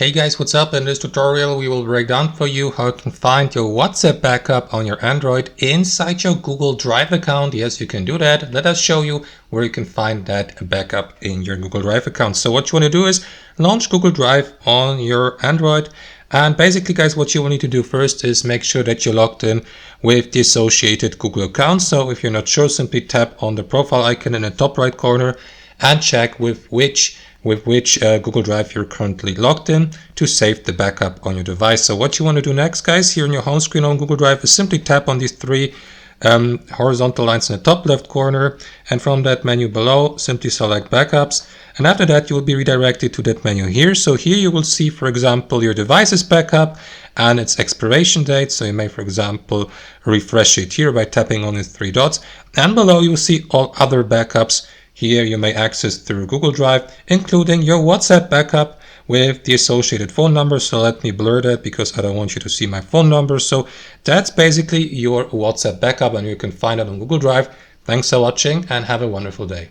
Hey guys, what's up? In this tutorial we will break down for you how you can find your WhatsApp backup on your Android inside your Google Drive account. Yes, you can do that. Let us show you where you can find that backup in your Google Drive account. So what you want to do is launch Google Drive on your Android. And basically guys, what you will need to do first is make sure that you're logged in with the associated Google account. So if you're not sure, simply tap on the profile icon in the top right corner and check with which Google Drive you're currently logged in to save the backup on your device. So what you want to do next, guys, here on your home screen on Google Drive is simply tap on these three horizontal lines in the top left corner, and from that menu below simply select backups, and after that you will be redirected to that menu here. So here you will see, for example, your device's backup and its expiration date. So you may, for example, refresh it here by tapping on the three dots, and below you will see all other backups. Here you may access through Google Drive, including your WhatsApp backup with the associated phone number. So let me blur that because I don't want you to see my phone number. So that's basically your WhatsApp backup, and you can find it on Google Drive. Thanks for watching and have a wonderful day.